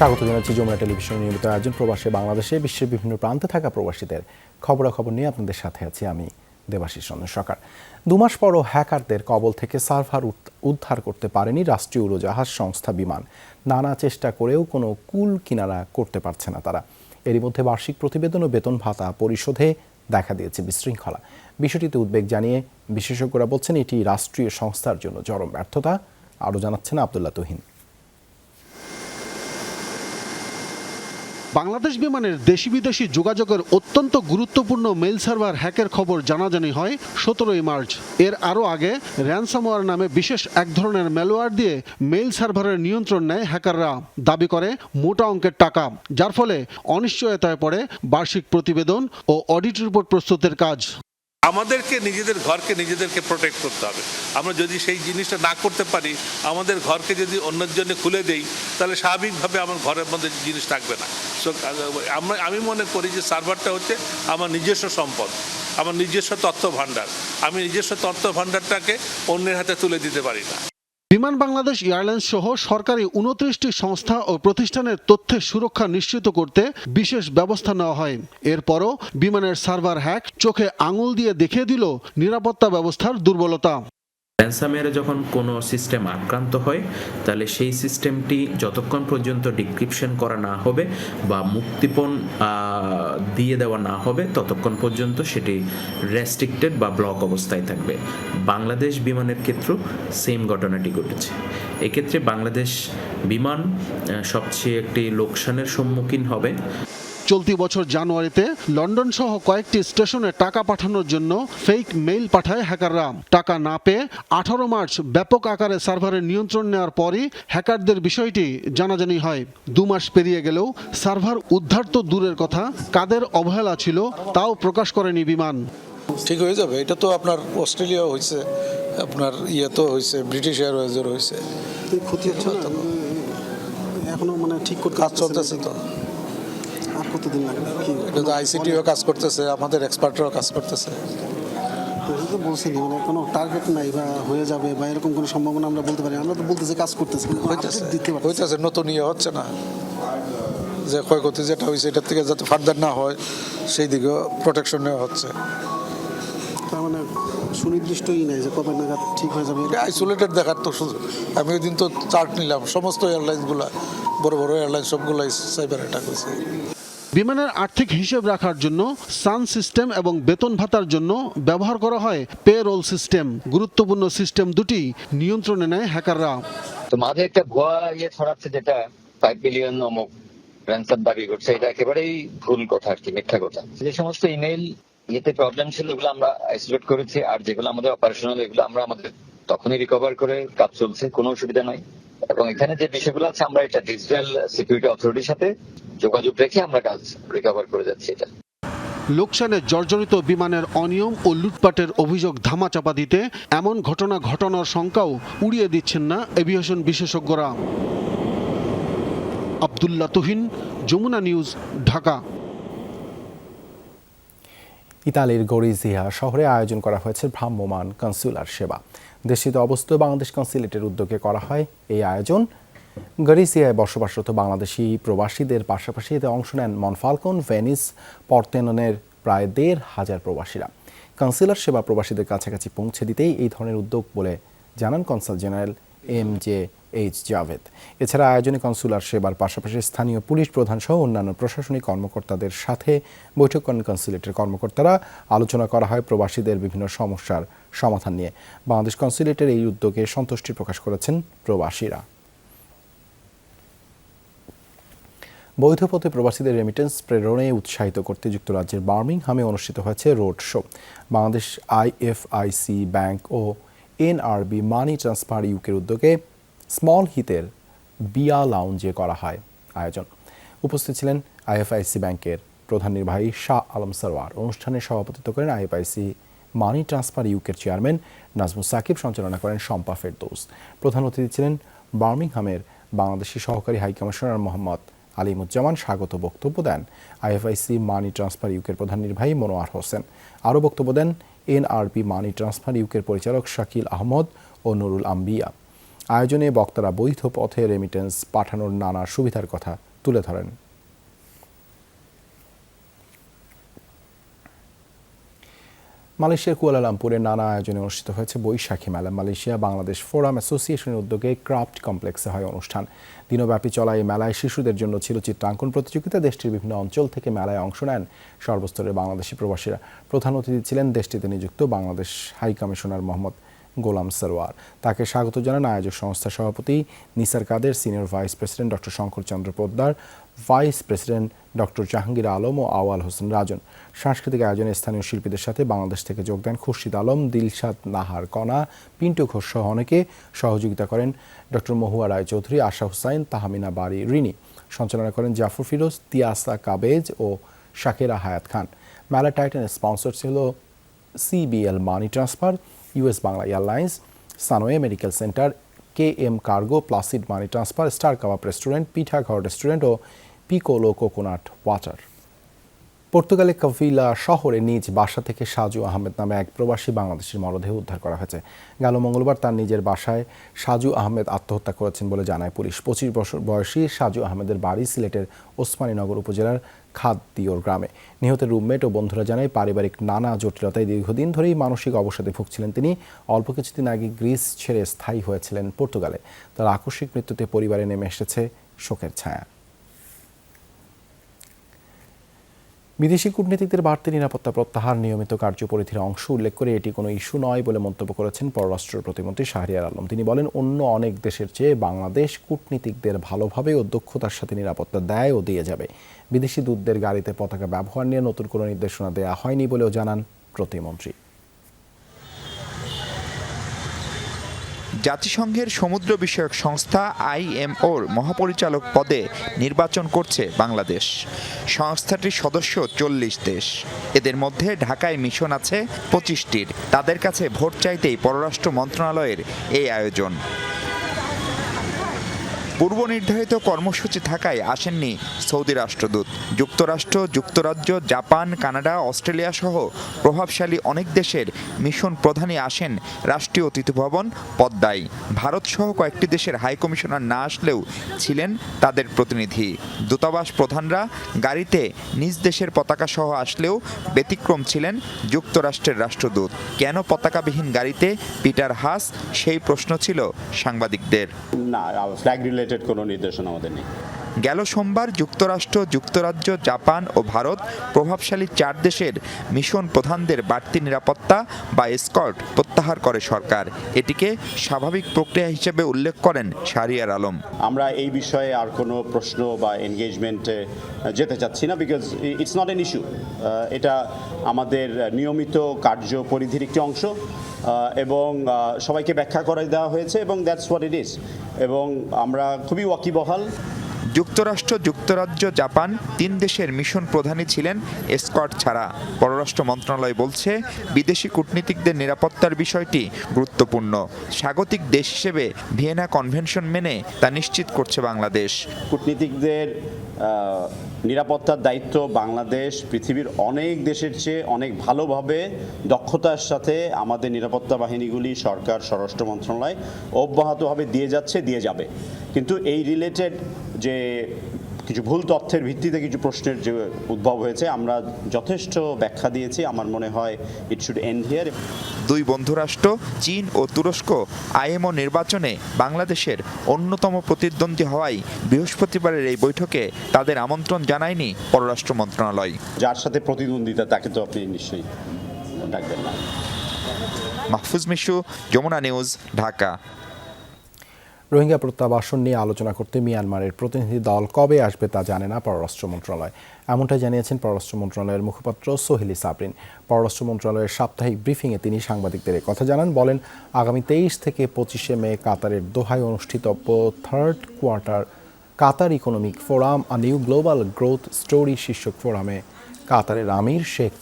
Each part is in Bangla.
স্বাগত জানাচ্ছি যমুনা টেলিভিশনের নিয়মিত আয়োজন প্রবাসে বাংলাদেশে বিশ্বের বিভিন্ন প্রান্তে থাকা প্রবাসীদের খবরাখবর নিয়ে আপনাদের সাথে আছি আমি দেবাশিস চন্দ্র সরকার। 2 মাস পরও হ্যাকারদের কবল থেকে সার্ভার উদ্ধার করতে পারেনি রাষ্ট্রীয় উড়োজাহাজ সংস্থা বিমান। নানা চেষ্টা করেও কোনো কুল কিনারা করতে পারছে না তারা। এরই মধ্যে বার্ষিক প্রতিবেদন ও বেতন ভাতা পরিশোধে দেখা দিয়েছে বিশৃঙ্খলা। বিষয়টিতে উদ্বেগ জানিয়ে বিশেষজ্ঞরা বলছেন এটি রাষ্ট্রীয় সংস্থার জন্য চরম ব্যর্থতা। আরও জানাচ্ছেন আব্দুল্লাহ তুহিন। বাংলাদেশ বিমানের দেশি বিদেশি যোগাযোগের অত্যন্ত গুরুত্বপূর্ণ মেইল সার্ভার হ্যাকের খবর জানাজানি হয় 17 মার্চ। এর আরও আগে র্যানসামওয়্যার নামে বিশেষ এক ধরনের ম্যালওয়্যার দিয়ে মেইল সার্ভারের নিয়ন্ত্রণ নেয় হ্যাকাররা, দাবি করে মোটা অঙ্কের টাকা, যার ফলে অনিশ্চয়তায় পড়ে বার্ষিক প্রতিবেদন ও অডিট রিপোর্ট প্রস্তুতের কাজ। আমাদেরকে নিজেদের ঘরকে নিজেদেরকে প্রোটেক্ট করতে হবে। আমরা যদি সেই জিনিসটা না করতে পারি, আমাদের ঘরকে যদি অন্যের জন্য খুলে দেই, তাহলে স্বাভাবিকভাবে আমার ঘরের মধ্যে জিনিস থাকবে না। সো আমি মনে করি যে সার্ভারটা হচ্ছে আমার নিজস্ব সম্পদ, আমার নিজস্ব তথ্য ভাণ্ডার। আমি নিজস্ব তথ্য ভাণ্ডারটাকে অন্যের হাতে তুলে দিতে পারি না। বিমান বাংলাদেশ এয়ারলাইন্স সহ সরকারি 29টি সংস্থা ও প্রতিষ্ঠানের তথ্যের সুরক্ষা নিশ্চিত করতে বিশেষ ব্যবস্থা নেওয়া হয়। এরপরও বিমানের সার্ভার হ্যাক চোখে আঙুল দিয়ে দেখিয়ে দিল নিরাপত্তা ব্যবস্থার দুর্বলতা। র্যানসামওয়্যারে যখন কোনো সিস্টেম আক্রান্ত হয়, তাহলে সেই সিস্টেমটি যতক্ষণ পর্যন্ত ডিক্রিপশন করা না হবে বা মুক্তিপণ দিয়ে দেওয়া না হবে, ততক্ষণ পর্যন্ত সেটি রেস্ট্রিক্টেড বা ব্লক অবস্থায় থাকবে। বাংলাদেশ বিমানের ক্ষেত্রেও সেম ঘটনাটি ঘটেছে। এক্ষেত্রে বাংলাদেশ বিমান সবচেয়ে একটি লোকসানের সম্মুখীন হবে। চলতি বছর জানুয়ারিতে লন্ডন সহ কয়েকটি স্টেশনে টাকা পাঠানোর জন্য ফেক মেইল পাঠায় হ্যাকাররা। টাকা না পেয়ে 18 মার্চ ব্যাপক আকারে সার্ভারের নিয়ন্ত্রণ নেওয়ার পরই হ্যাকারদের বিষয়টি জানাজানি হয়। 2 মাস পেরিয়ে গেলেও সার্ভার উদ্ধার তো দূরের কথা, কাদের অবহেলা ছিল তাও প্রকাশ করেনি বিমান। ঠিক হয়ে যাবে, এটা তো আপনার অস্ট্রেলিয়া হয়েছে, আপনার তো হয়েছে, ব্রিটিশ এয়ারওয়েজের হয়েছে। ক্ষতি হচ্ছে না এখনো, মানে ঠিক করতে কাজ চলতেছে তো। আর কতদিন লাগবে? এটা তো আইসিটিও কাজ করতেছে, আমাদের এক্সপার্টরাও কাজ করতেছে। তো বলছিনি মানে কোনো টার্গেট নাই বা হয়ে যাবে বা এরকম কোনো সম্ভাবনা আমরা বলতে পারি। আমরা তো বলতেছি কাজ করতেছি, হইতেছে, নতুন হচ্ছে না, যে ক্ষয়ক্ষতি যেটা হয়েছে এটার থেকে যাতে ফার্দার না হয় সেই দিকেও প্রোটেকশন নেওয়া হচ্ছে। তার মানে সুনির্দিষ্টই নাই যে কবে নাগাদ ঠিক হয়ে যাবে। আইসোলেটেড দেখার তো শুধু, আমি ওই দিন তো চার্ট নিলাম, সমস্ত এয়ারলাইন্সগুলো, বড় বড় এয়ারলাইন্স সবগুলাই সাইবার অ্যাটাক হয়েছে। বিমানের আর্থিক হিসেব রাখার জন্য সান সিস্টেম এবং বেতন ভাতার জন্য ব্যবহার করা হয় পেরোল সিস্টেম। গুরুত্বপূর্ণ সিস্টেম দুটি নিয়ন্ত্রণে নেয় হ্যাকাররা। তো মাঝে একটা ভুয়া ছড়াচ্ছে, যেটা 5 বিলিয়ন অমুক র্যানসাম দাবি করছে, এটা একেবারেই ভুল কথা আর কি, মিথ্যা কথা। যে সমস্ত ইমেইল প্রবলেম ছিল এগুলো আমরা আইসোলেট করেছি, আর যেগুলো আমাদের অপারেশনাল এগুলো আমরা আমাদের তখনই রিকভার করে কাজ চলছে, কোনো অসুবিধা নাই। এবং এখানে যে বিষয়গুলো আছে আমরা এটা ডিজিটাল সিকিউরিটি অথরিটির সাথে যোগাযোগ রেখে আমরা কাজ রিকভার করে যাচ্ছি। এটা লোকসানে জর্জরিত বিমানের অনিয়ম ও লুটপাটের অভিযোগ ধামাচাপা দিতে এমন ঘটনা ঘটানোর শঙ্কাও উড়িয়ে দিচ্ছেন না এভিয়েশন বিশেষজ্ঞরা। আব্দুল্লাহ তুহিন, যমুনা নিউজ, ঢাকা। ইতালির গরিজিয়া শহরে আয়োজন করা হয়েছে ভ্রাম্যমাণ কনসুলার সেবা। দেশটিতে অবস্থিত বাংলাদেশ কনসুলেটের উদ্যোগে করা হয় এই আয়োজন। গরিজিয়ায় বসবাসরত বাংলাদেশি প্রবাসীদের পাশাপাশি এতে অংশ নেন মনফালকন, ভেনিস, পর্তেননের প্রায় 1,500 প্রবাসীরা। কনসুলার সেবা প্রবাসীদের কাছাকাছি পৌঁছে দিতেই এই ধরনের উদ্যোগ বলে জানান কনসাল জেনারেল MJH জাভেদ। এছাড়া আয়োজনে কনসুলার সেবার পাশাপাশি স্থানীয় পুলিশ প্রধান সহ অন্যান্য প্রশাসনিক কর্মকর্তাদের সাথে বৈঠক করেন কনসুলেটের কর্মকর্তারা। আলোচনা করা হয় প্রবাসীদের বিভিন্ন সমস্যার সমাধান নিয়ে। বাংলাদেশ কনসুলেটের এই উদ্যোগে সন্তুষ্টি প্রকাশ করেছেন প্রবাসীরা। বৈধ পথে প্রবাসীদের রেমিটেন্স প্রেরণে উৎসাহিত করতে যুক্তরাজ্যের বার্মিংহামে অনুষ্ঠিত হয়েছে road show. Bangladesh IFIC bank ও NRB মানি ট্রান্সফার ইউকের উদ্যোগে স্মল হিতের বিয়া লাউঞ্জে করা হয় আয়োজন। উপস্থিত ছিলেন IFIC ব্যাংকের প্রধান নির্বাহী শাহ আলম সরওয়ার। অনুষ্ঠানে সভাপতিত্ব করেন IFIC মানি ট্রান্সফার ইউকের চেয়ারম্যান নাজমুস সাকিব, সঞ্চালনা করেন শম্পা ফেরদৌস। প্রধান অতিথি ছিলেন বার্মিংহামের বাংলাদেশি সহকারী হাইকমিশনার মোহাম্মদ আলিমুজ্জামান। স্বাগত বক্তব্য দেন IFIC মানি ট্রান্সফার ইউকের প্রধান নির্বাহী মনোয়ার হোসেন। আরও বক্তব্য দেন NRB মানি ট্রান্সফার ইউকের পরিচালক শাকিল আহমদ ও নুরুল আম্বিয়া। আয়োজনে বক্তারা বৈধ পথে রেমিটেন্স পাঠানোর নানা সুবিধার কথা তুলে ধরেন। মালয়েশিয়ার কুয়ালালামপুরে নানা আয়োজনে অনুষ্ঠিত হয়েছে বৈশাখী মেলা। মালয়েশিয়া বাংলাদেশ ফোরাম অ্যাসোসিয়েশনের উদ্যোগে ক্রাফট কমপ্লেক্সে হয় অনুষ্ঠান। দিনব্যাপী চলা এই মেলায় শিশুদের জন্য ছিল চিত্রাঙ্কন প্রতিযোগিতা। দেশটির বিভিন্ন অঞ্চল থেকে মেলায় অংশ নেন সর্বস্তরের বাংলাদেশি প্রবাসীরা। প্রধান অতিথি ছিলেন দেশটিতে নিযুক্ত বাংলাদেশ হাই কমিশনার মোহাম্মদ গোলাম সরওয়ার। তাকে স্বাগত জানান আয়োজক সংস্থার সভাপতি Nisar Kader, senior vice president doctor Shankar Chandra Poddar, vice president doctor Jahangir Alam ও আওয়াল হোসেন রাজন। সাংস্কৃতিক আয়োজনে স্থানীয় শিল্পীদের সাথে বাংলাদেশ থেকে যোগ দেন খুরশিদ আলম, দিলশাদ নাহার কণা, পিন্টু ঘোষ সহ অনেকে। সহযোগিতা করেন ডক্টর মহুয়া রায় চৌধুরী, আশা হুসাইন, তাহমিনা বাড়ি রিনি। সঞ্চালনা করেন জাফর ফিরোজ, তিয়াসা কাবেজ ও শাকেরা হায়াত খান। মেলা টাইটানের স্পন্সর ছিল CBL money transfer, US Bangla airlines, সানোয়ে medical centre, KM cargo, placid money transfer, star Kabab restaurant, Pithaghar restaurant ও পিকোলো কোকোনাট ওয়াটার। পর্তুগালের কাভিলা শহরে নিজ বাসা থেকে সাজু আহমেদ নামে এক প্রবাসী বাংলাদেশের মরদেহ উদ্ধার করা হয়েছে। গেল মঙ্গলবার তার নিজের বাসায় সাজু আহমেদ আত্মহত্যা করেছেন বলে জানায় পুলিশ। 25 বছর বয়সী সাজু আহমেদের বাড়ি সিলেটের ওসমানীনগর উপজেলার খাদদিওর গ্রামে। নিহতের রুমমেট ও বন্ধুরা জানায় পারিবারিক নানা জটিলতায় দীর্ঘদিন ধরেই মানসিক অবসাদে ভুগছিলেন তিনি। অল্প কিছুদিন আগে গ্রিস ছেড়ে স্থায়ী হয়েছিলেন পর্তুগালে। তার আকস্মিক মৃত্যুতে পরিবারে নেমে এসেছে শোকের ছায়া। বিদেশি কূটনীতিকদের বাড়তি নিরাপত্তা প্রত্যাহার নিয়মিত কার্যপরিধির অংশ উল্লেখ করে এটি কোনো ইস্যু নয় বলে মন্তব্য করেছেন পররাষ্ট্র প্রতিমন্ত্রী শাহরিয়ার আলম। তিনি বলেন, অন্য অনেক দেশের চেয়ে বাংলাদেশ কূটনীতিকদের ভালোভাবে ও দক্ষতার সাথে নিরাপত্তা দেয় ও দিয়ে যাবে। বিদেশি দূতদের গাড়িতে পতাকা ব্যবহার নিয়ে নতুন কোনো নির্দেশনা দেওয়া হয়নি বলেও জানান প্রতিমন্ত্রী। জাতিসংঘের সমুদ্র বিষয়ক সংস্থা IMOর মহাপরিচালক পদে নির্বাচন করছে বাংলাদেশ। সংস্থাটির সদস্য 40 দেশ। এদের মধ্যে ঢাকায় মিশন আছে 25টির। তাদের কাছে ভোট চাইতেই পররাষ্ট্র মন্ত্রণালয়ের এই আয়োজন। পূর্ব নির্ধারিত কর্মসূচি থাকায় আসেননি সৌদি রাষ্ট্রদূত। যুক্তরাষ্ট্র, যুক্তরাজ্য, জাপান, কানাডা, অস্ট্রেলিয়া সহ প্রভাবশালী অনেক দেশের মিশন প্রধানই আসেন রাষ্ট্রীয় অতিথি ভবন পদ্মায়। ভারত সহ কয়েকটি দেশের হাইকমিশনার না আসলেও ছিলেন তাদের প্রতিনিধি। দূতাবাস প্রধানরা গাড়িতে নিজ দেশের পতাকা সহ আসলেও ব্যতিক্রম ছিলেন যুক্তরাষ্ট্রের রাষ্ট্রদূত। কেন পতাকাবিহীন গাড়িতে পিটার হাস, সেই প্রশ্ন ছিল সাংবাদিকদের। না, ফ্ল্যাগ রিলেটেড কোনো নির্দেশনা আমাদের নেই। গেল সোমবার যুক্তরাষ্ট্র, যুক্তরাজ্য, জাপান ও ভারত প্রভাবশালী 4 দেশের মিশন প্রধানদের বাড়তি নিরাপত্তা বা এসকর্ট প্রত্যাহার করে সরকার। এটিকে স্বাভাবিক প্রক্রিয়া হিসেবে উল্লেখ করেন শাহরিয়ার আলম। আমরা এই বিষয়ে আর কোনো প্রশ্ন বা এনগেজমেন্টে যেতে চাচ্ছি না, because it's not an issue. এটা আমাদের নিয়মিত কার্যপরিধির একটি অংশ এবং সবাইকে ব্যাখ্যা করে দেওয়া হয়েছে এবং দ্যাটস হোয়াট ইট ইজ। এবং আমরা খুবই ওয়াকিবহাল। যুক্তরাষ্ট্র, যুক্তরাজ্য, জাপান 3 দেশের মিশন প্রধানই ছিলেন এসকর্ট ছাড়া। পররাষ্ট্র মন্ত্রণালয় বলছে, বিদেশি কূটনীতিকদের নিরাপত্তার বিষয়টি গুরুত্বপূর্ণ। স্বাগতিক দেশ হিসেবে ভিয়েনা কনভেনশন মেনে তা নিশ্চিত করছে বাংলাদেশ। কূটনীতিকদের নিরাপত্তার দায়িত্ব বাংলাদেশ পৃথিবীর অনেক দেশের চেয়ে অনেক ভালোভাবে দক্ষতার সাথে আমাদের নিরাপত্তা বাহিনীগুলি, সরকার, স্বরাষ্ট্র মন্ত্রণালয় অব্যাহতভাবে দিয়ে যাচ্ছে, দিয়ে যাবে। কিন্তু এই রিলেটেড যে কিছু ভুল তথ্যের ভিত্তিতে কিছু প্রশ্নের যে উদ্ভব হয়েছে, আমরা যথেষ্ট ব্যাখ্যা দিয়েছি। আমার মনে হয় ইট শুড এন্ড হিয়ার। 2 বন্ধুরাষ্ট্র চীন ও তুরস্ক IMO নির্বাচনে বাংলাদেশের অন্যতম প্রতিদ্বন্দ্বী হওয়ায় বৃহস্পতিবারের এই বৈঠকে তাদের আমন্ত্রণ জানায়নি পররাষ্ট্র মন্ত্রণালয়। যার সাথে প্রতিদ্বন্দ্বিতা তাকে তো আপনি নিশ্চয়ই ডাকবেন না। মাহফুজ মিশু, যমুনা নিউজ, ঢাকা। রোহিঙ্গা প্রত্যাবাসন নিয়ে আলোচনা করতে মিয়ানমারের প্রতিনিধি দল কবে আসবে তা জানে না পররাষ্ট্র মন্ত্রণালয়। এমনটাই জানিয়েছেন পররাষ্ট্র মন্ত্রণালয়ের মুখপাত্র সোহেলি সাবরিন। পররাষ্ট্র মন্ত্রণালয়ের সাপ্তাহিক ব্রিফিংয়ে তিনি সাংবাদিকদের কথা জানান। বলেন, আগামী 23 থেকে 25শে মে কাতারের দোহায় অনুষ্ঠিতব্য 3rd quarter Qatar economic forum a new global growth story শীর্ষক ফোরামে কাতারের আমির Sheikh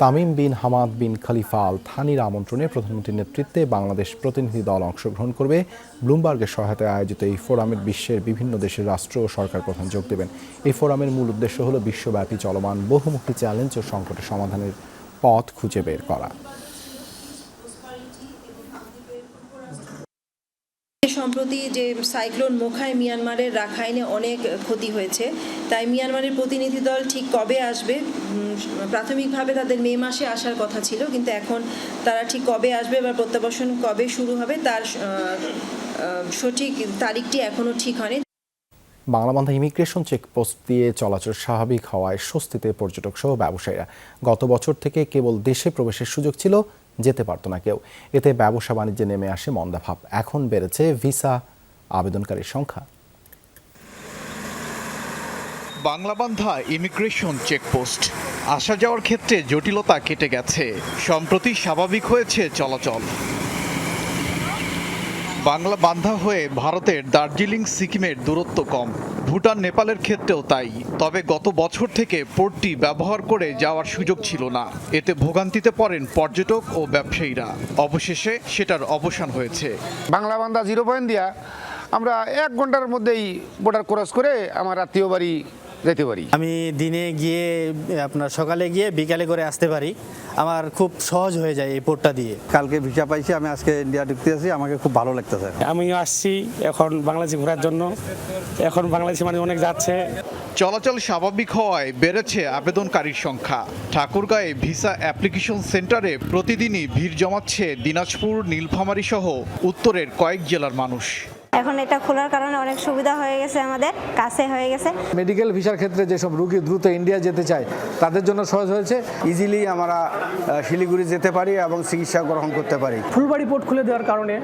Tamim bin Hamad bin Khalifa Al থানির আমন্ত্রণে প্রধানমন্ত্রীর নেতৃত্বে বাংলাদেশ প্রতিনিধি দল অংশগ্রহণ করবে। ব্লুমবার্গের সহায়তায় আয়োজিত এই ফোরামে বিশ্বের বিভিন্ন দেশের রাষ্ট্র ও সরকার প্রধান যোগ দেবেন। এই ফোরামের মূল উদ্দেশ্য হল বিশ্বব্যাপী চলমান বহুমুখী চ্যালেঞ্জ ও সংকটের সমাধানের পথ খুঁজে বের করা। সম্প্রতি যে সাইক্লোন মোখায় মিয়ানমারের রাখাইনে অনেক ক্ষতি হয়েছে, তাই মিয়ানমারের প্রতিনিধি দল ঠিক কবে আসবে, প্রাথমিকভাবে তাদের মে মাসে আসার কথা ছিল, কিন্তু এখন তারা ঠিক কবে আসবে বা প্রত্যাবাসন কবে শুরু হবে তার সঠিক তারিখটি এখনও ঠিক হয়নি। বাংলাবান্ধা ইমিগ্রেশন চেকপোস্ট দিয়ে চলাচল স্বাভাবিক হওয়ায় স্বস্তিতে পর্যটক সহ ব্যবসায়ীরা। গত বছর থেকে কেবল দেশে প্রবেশের সুযোগ ছিল, যেতে পারত না কেউ। এতে ব্যবসা বাণিজ্যে নেমে আসে মন্দাভাব। এখন বেড়েছে ভিসা আবেদনকারীর সংখ্যা। বাংলাবান্ধা ইমিগ্রেশন চেকপোস্ট আসা যাওয়ার ক্ষেত্রে জটিলতা কেটে গেছে, সম্প্রতি স্বাভাবিক হয়েছে চলাচল। বাংলাবান্ধা হয়ে ভারতের দার্জিলিং সিকিমের দূরত্ব কম, ভুটান নেপালের ক্ষেত্রেও তাই। তবে গত বছর থেকে পোর্টটি ব্যবহার করে যাওয়ার সুযোগ ছিল না, এতে ভোগান্তিতে পড়েন পর্যটক ও ব্যবসায়ীরা। অবশেষে সেটার অবসান হয়েছে। বাংলাবান্ধা 0 পয়েন্ট দিয়া আমরা 1 ঘন্টার মধ্যেই বর্ডার ক্রস করে আমার আত্মীয় বাড়ি যেতে পারি। আমি দিনে গিয়ে আপনার সকালে গিয়ে বিকালে করে আসতে পারি, আমার খুব সহজ হয়ে যায় এই পোর্টটা দিয়ে। কালকে ভিসা পাইছি, আমি আজকে ইন্ডিয়া ঢুকতে আছি, আমাকে খুব ভালো লাগতেছে। আমিও আসছি এখন বাংলাদেশে ঘোরার জন্য, এখন বাংলাদেশি মানুষ অনেক যাচ্ছে। চলাচল স্বাভাবিক হওয়ায় বেড়েছে আবেদনকারীর সংখ্যা। ঠাকুরগাঁয়ে ভিসা অ্যাপ্লিকেশন সেন্টারে প্রতিদিনই ভিড় জমাচ্ছে দিনাজপুর, নীলফামারী সহ উত্তরের কয়েক জেলার মানুষ। এখন এটা খোলার কারণে অনেক সুবিধা হয়ে গেছে, আমাদের কাছে হয়ে গেছে। মেডিকেল ভিসার ক্ষেত্রে যেসব রোগী দ্রুত ইন্ডিয়া যেতে চায় তাদের জন্য সহজ হয়েছে। ইজিলি আমরা শিলিগুড়ি যেতে পারি এবং চিকিৎসা গ্রহণ করতে পারি। ফুলবাড়ি পোর্ট খুলে দেওয়ার কারণে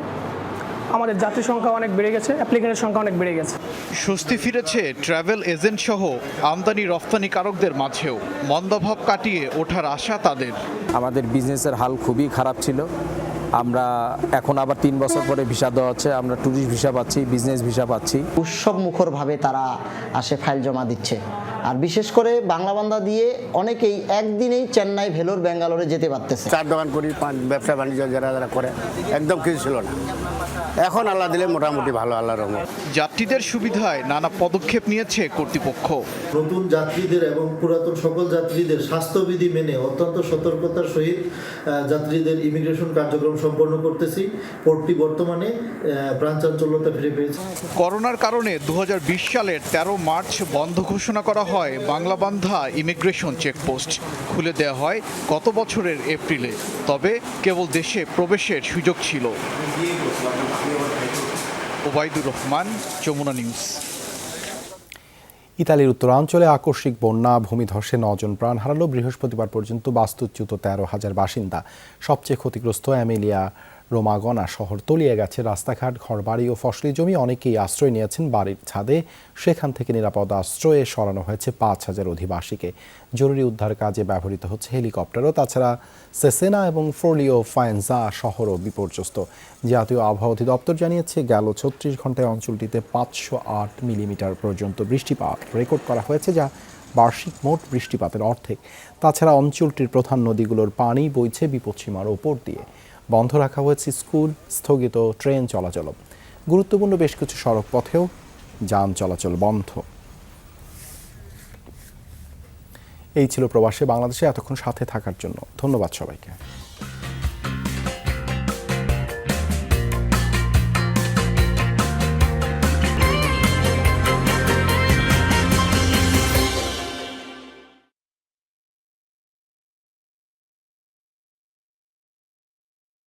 আমাদের যাত্রী সংখ্যা অনেক বেড়ে গেছে, অ্যাপ্লিকেন্টের সংখ্যা অনেক বেড়ে গেছে। স্বস্তি ফিরেছে ট্রাভেল এজেন্ট সহ আমদানি রপ্তানিকারকদের মাঝেও। মন্দাভাব কাটিয়ে ওঠার আশা তাদের। আমাদের বিজনেসের হাল খুবই খারাপ ছিল, আমরা এখন আবার 3 বছর পরে ভিসা দেওয়া হচ্ছে, আমরা ট্যুরিস্ট ভিসা পাচ্ছি, বিজনেস ভিসা পাচ্ছি। উৎসব মুখরভাবে তারা আসে ফাইল জমা দিচ্ছে। আর বিশেষ করে বাংলাবান্ধা দিয়ে অনেকেই একদিনেই চেন্নাই, ভেলোর, ব্যাঙ্গালোরে যেতে পারতেছে। 4 দোকান করি, ব্যবসা বাণিজ্য যারা করে একদম কিছু ছিল না, এখন আল্লাহ দিলে মোটামুটি ভালো, আল্লাহর রহমত। যাত্রীদের সুবিধায় নানা পদক্ষেপ নিয়েছে কর্তৃপক্ষ। নতুন যাত্রীদের এবং পুরাতন সকল যাত্রীদের স্বাস্থ্যবিধি মেনে অত্যন্ত সতর্কতার সহিত যাত্রীদের ইমিগ্রেশন কার্যক্রম সম্পন্ন করতেছি। পোর্টটি বর্তমানে প্রাণচাঞ্চল্যতা ফিরে পেয়েছে। করোনার কারণে 2020 সালের 13 মার্চ বন্ধ ঘোষণা করা হয় বাংলাবান্ধা ইমিগ্রেশন চেকপোস্ট। খুলে দেওয়া হয় গত বছরের এপ্রিলে, তবে কেবল দেশে প্রবেশের সুযোগ ছিল। ওবায়দুর রহমান, যমুনা নিউজ। ইতালির উত্তরাঞ্চলে আকস্মিক বন্যা, ভূমিধসে 9 জন প্রাণ হারালো। বৃহস্পতিবার পর্যন্ত বাস্তুচ্যুত 13,000 বাসিন্দা। সবচেয়ে ক্ষতিগ্রস্ত এমিলিয়া রোমাগনা শহর, তলিয়ে গেছে রাস্তাঘাট, ঘরবাড়ি ও ফসলি জমি। অনেকেই আশ্রয় নিয়েছেন বাড়ির ছাদে, সেখান থেকে নিরাপদ আশ্রয়ে সরানো হয়েছে 5,000 অধিবাসীকে। জরুরি উদ্ধার কাজে ব্যবহৃত হচ্ছে হেলিকপ্টারও। তাছাড়া সেসেনা এবং ফোরলিও ফায়েনজা শহরও বিপর্যস্ত। জাতীয় আবহাওয়া অধিদপ্তর জানিয়েছে, গেল 36 ঘন্টায় অঞ্চলটিতে 508 মিলিমিটার পর্যন্ত বৃষ্টিপাত রেকর্ড করা হয়েছে, যা বার্ষিক মোট বৃষ্টিপাতের অর্ধেক। তাছাড়া অঞ্চলটির প্রধান নদীগুলোর পানি বইছে বিপদসীমার ওপর দিয়ে। বন্ধ রাখা হয়েছে স্কুল, স্থগিত ট্রেন চলাচল। গুরুত্বপূর্ণ বেশ কিছু সড়ক পথেও যান চলাচল বন্ধ। এই ছিল প্রবাসে বাংলাদেশে এতক্ষণ সাথে থাকার জন্য ধন্যবাদ সবাইকে।